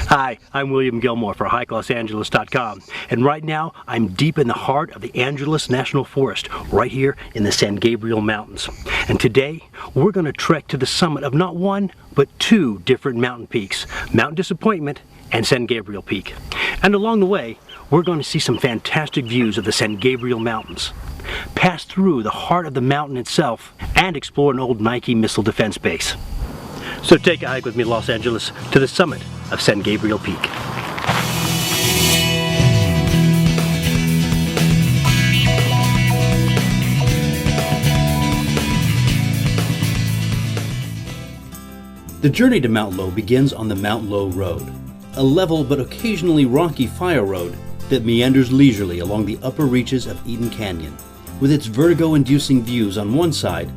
Hi, I'm William Gilmore for Hike-LosAngeles.com, and right now I'm deep in the heart of the Angeles National Forest, right here in the San Gabriel Mountains. And today we're going to trek to the summit of not one, but two different mountain peaks, Mount Disappointment and San Gabriel Peak. And along the way, we're going to see some fantastic views of the San Gabriel Mountains, pass through the heart of the mountain itself, and explore an old Nike missile defense base. So take a hike with me, Los Angeles, to the summit of San Gabriel Peak. The journey to Mount Low begins on the Mount Low Road, a level but occasionally rocky fire road that meanders leisurely along the upper reaches of Eden Canyon, with its vertigo-inducing views on one side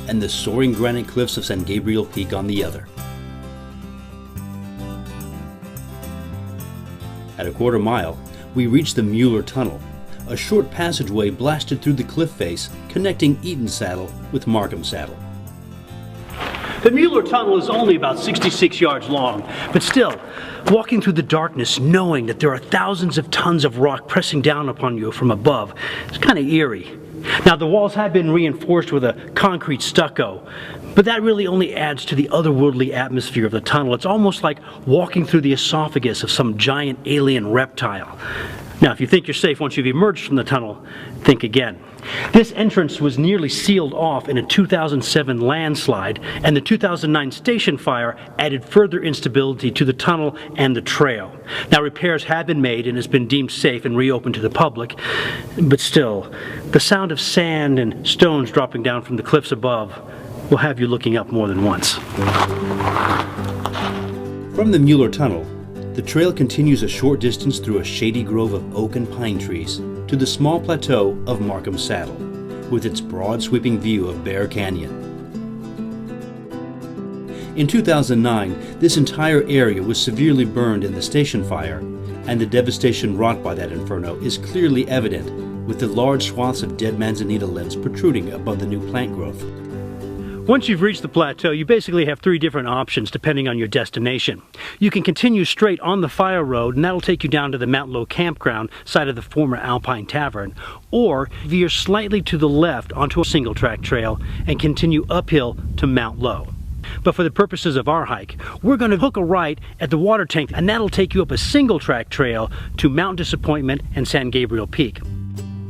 and the soaring granite cliffs of San Gabriel Peak on the other. At a quarter mile, we reach the Mueller Tunnel, a short passageway blasted through the cliff face connecting Eden Saddle with Markham Saddle. The Mueller Tunnel is only about 66 yards long, but still, walking through the darkness knowing that there are thousands of tons of rock pressing down upon you from above is kind of eerie. Now, the walls have been reinforced with a concrete stucco, but that really only adds to the otherworldly atmosphere of the tunnel. It's almost like walking through the esophagus of some giant alien reptile. Now, if you think you're safe once you've emerged from the tunnel, think again. This entrance was nearly sealed off in a 2007 landslide, and the 2009 station fire added further instability to the tunnel and the trail. Now, repairs have been made and has been deemed safe and reopened to the public, but still, the sound of sand and stones dropping down from the cliffs above will have you looking up more than once. From the Mueller Tunnel, the trail continues a short distance through a shady grove of oak and pine trees to the small plateau of Markham Saddle, with its broad sweeping view of Bear Canyon. In 2009, this entire area was severely burned in the station fire, and the devastation wrought by that inferno is clearly evident, with the large swaths of dead manzanita limbs protruding above the new plant growth. Once you've reached the plateau, you basically have three different options depending on your destination. You can continue straight on the fire road, and that'll take you down to the Mount Low campground site of the former Alpine Tavern, or veer slightly to the left onto a single-track trail and continue uphill to Mount Low. But for the purposes of our hike, we're going to hook a right at the water tank, and that'll take you up a single-track trail to Mount Disappointment and San Gabriel Peak.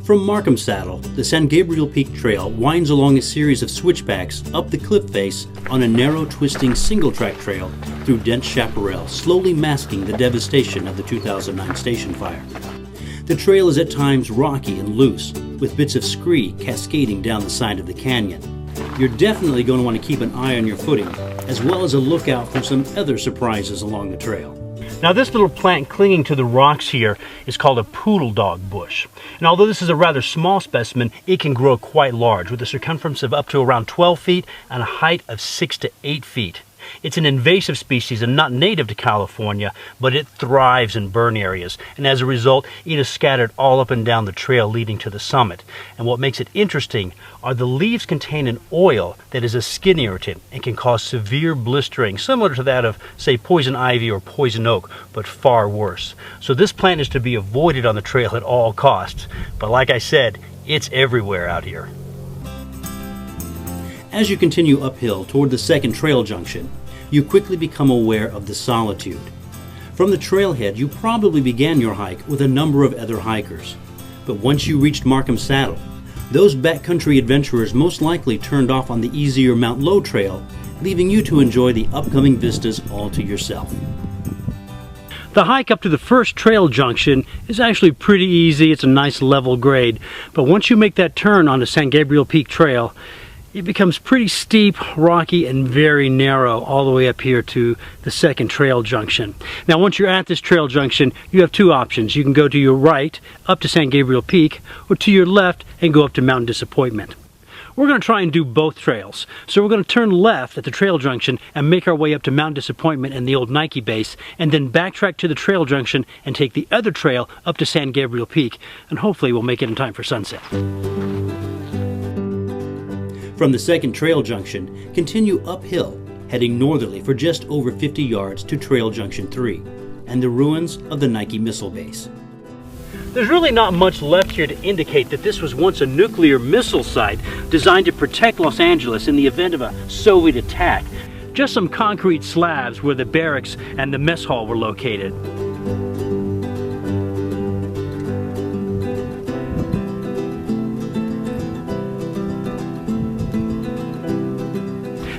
From Markham Saddle, the San Gabriel Peak Trail winds along a series of switchbacks up the cliff face on a narrow, twisting single-track trail through dense chaparral, slowly masking the devastation of the 2009 station fire. The trail is at times rocky and loose, with bits of scree cascading down the side of the canyon. You're definitely going to want to keep an eye on your footing, as well as a lookout for some other surprises along the trail. Now, this little plant clinging to the rocks here is called a poodle dog bush. And although this is a rather small specimen, it can grow quite large, with a circumference of up to around 12 feet and a height of 6 to 8 feet. It's an invasive species and not native to California, but it thrives in burn areas, and as a result, it is scattered all up and down the trail leading to the summit. And what makes it interesting are the leaves contain an oil that is a skin irritant and can cause severe blistering, similar to that of, say, poison ivy or poison oak, but far worse. So this plant is to be avoided on the trail at all costs. But like I said, it's everywhere out here. As you continue uphill toward the second trail junction, you quickly become aware of the solitude. From the trailhead, you probably began your hike with a number of other hikers. But once you reached Markham Saddle, those backcountry adventurers most likely turned off on the easier Mount Low trail, leaving you to enjoy the upcoming vistas all to yourself. The hike up to the first trail junction is actually pretty easy. It's a nice level grade. But once you make that turn on the San Gabriel Peak Trail, it becomes pretty steep, rocky, and very narrow all the way up here to the second trail junction. Now, once you're at this trail junction, you have two options. You can go to your right up to San Gabriel Peak, or to your left and go up to Mount Disappointment. We're going to try and do both trails. So we're going to turn left at the trail junction and make our way up to Mount Disappointment and the old Nike base, and then backtrack to the trail junction and take the other trail up to San Gabriel Peak, and hopefully we'll make it in time for sunset. From the second trail junction, continue uphill, heading northerly for just over 50 yards to Trail Junction 3. and the ruins of the Nike missile base. There's really not much left here to indicate that this was once a nuclear missile site designed to protect Los Angeles in the event of a Soviet attack. Just some concrete slabs where the barracks and the mess hall were located.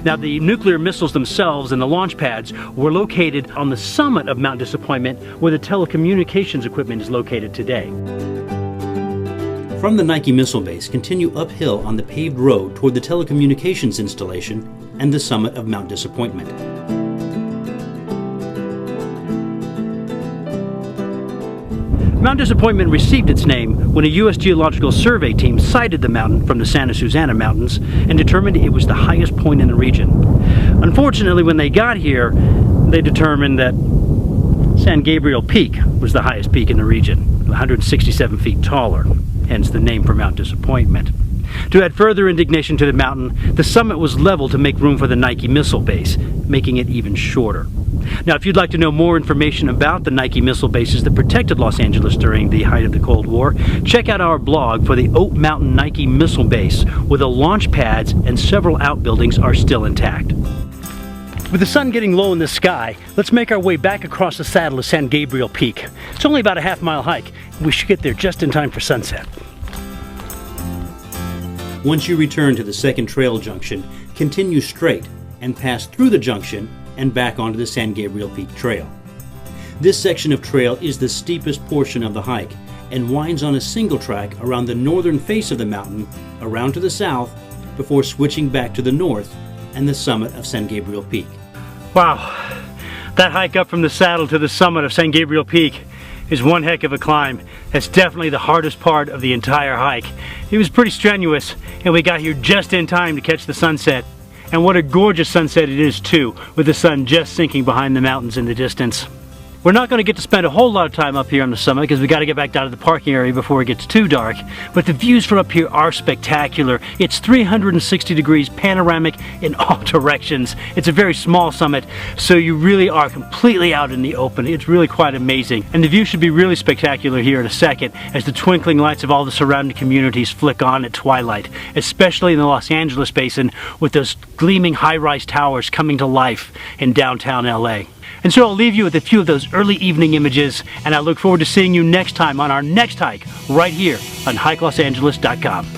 Now, the nuclear missiles themselves and the launch pads were located on the summit of Mount Disappointment, where the telecommunications equipment is located today. From the Nike missile base, continue uphill on the paved road toward the telecommunications installation and the summit of Mount Disappointment. Mount Disappointment received its name when a U.S. Geological Survey team sighted the mountain from the Santa Susana Mountains and determined it was the highest point in the region. Unfortunately, when they got here, they determined that San Gabriel Peak was the highest peak in the region, 167 feet taller, hence the name for Mount Disappointment. To add further indignation to the mountain, the summit was leveled to make room for the Nike missile base, making it even shorter. Now, if you'd like to know more information about the Nike missile bases that protected Los Angeles during the height of the Cold War, check out our blog for the Oak Mountain Nike Missile Base, where the launch pads and several outbuildings are still intact. With the sun getting low in the sky, let's make our way back across the saddle of San Gabriel Peak. It's only about a half-mile hike, and we should get there just in time for sunset. Once you return to the second trail junction, continue straight and pass through the junction and back onto the San Gabriel Peak Trail. This section of trail is the steepest portion of the hike and winds on a single track around the northern face of the mountain, around to the south, before switching back to the north and the summit of San Gabriel Peak. Wow, that hike up from the saddle to the summit of San Gabriel Peak is one heck of a climb. That's definitely the hardest part of the entire hike. It was pretty strenuous, and we got here just in time to catch the sunset. And what a gorgeous sunset it is too, with the sun just sinking behind the mountains in the distance. We're not going to get to spend a whole lot of time up here on the summit because we got to get back down to the parking area before it gets too dark. But the views from up here are spectacular. It's 360 degrees panoramic in all directions. It's a very small summit, so you really are completely out in the open. It's really quite amazing. And the view should be really spectacular here in a second as the twinkling lights of all the surrounding communities flick on at twilight, especially in the Los Angeles basin with those gleaming high-rise towers coming to life in downtown LA. And so I'll leave you with a few of those early evening images, and I look forward to seeing you next time on our next hike right here on Hike-LosAngeles.com.